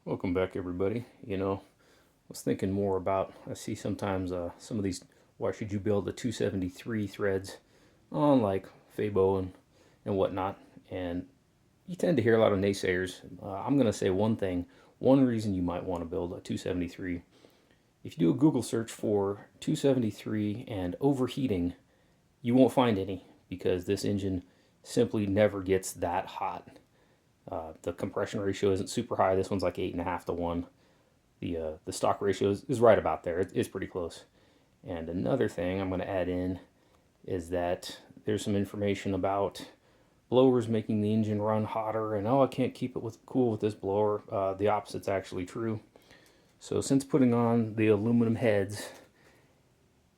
Welcome back, everybody. I was thinking more about, I see sometimes some of these, why should you build the 273 threads on like Fabo and whatnot. And you tend to hear a lot of naysayers. I'm going to say one thing, one reason you might want to build a 273. If you do a Google search for 273 and overheating, you won't find any because this engine simply never gets that hot. The compression ratio isn't super high. This one's like 8.5 to 1. The stock ratio is right about there. It's pretty close. And another thing I'm going to add in is that there's some information about blowers making the engine run hotter, and I can't keep it cool with this blower. The opposite's actually true. So since putting on the aluminum heads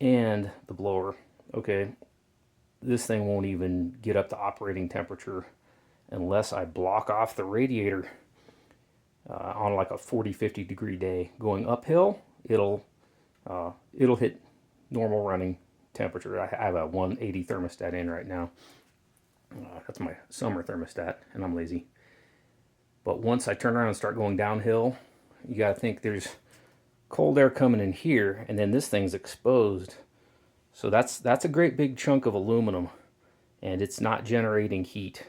and the blower, okay, this thing won't even get up to operating temperature unless I block off the radiator on like a 40-50 degree day. Going uphill, it'll hit normal running temperature. I have a 180 thermostat in right now. That's my summer thermostat, and I'm lazy. But once I turn around and start going downhill, you got to think there's cold air coming in here, and then this thing's exposed. So that's a great big chunk of aluminum, and it's not generating heat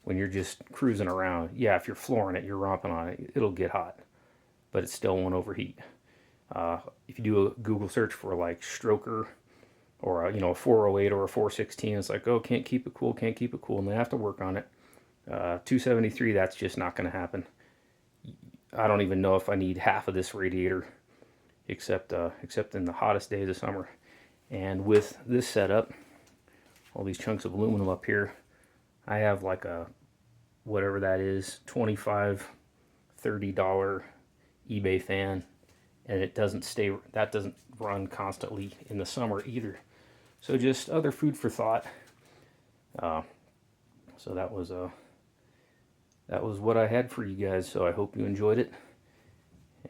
when you're just cruising around. Yeah, if you're flooring it, you're romping on it, it'll get hot, but it still won't overheat. If you do a Google search for like stroker or a 408 or a 416, it's like, oh, can't keep it cool, and they have to work on it. 273, that's just not going to happen. I don't even know if I need half of this radiator, except in the hottest days of summer. And with this setup, all these chunks of aluminum up here, I have like a, whatever that is, $25, $30 eBay fan, and that doesn't run constantly in the summer either. So just other food for thought. So that was what I had for you guys. So I hope you enjoyed it.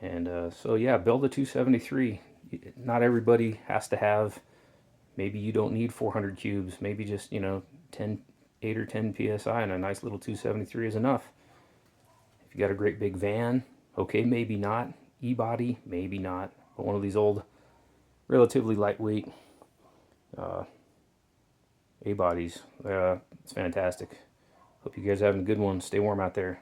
And so yeah, build a 273. Not everybody has to have. Maybe you don't need 400 cubes. Maybe just 8 or 10 psi and a nice little 273 is enough. If you got a great big van, okay, maybe not. E-body, maybe not. But one of these old, relatively lightweight A-bodies, it's fantastic. Hope you guys are having a good one. Stay warm out there.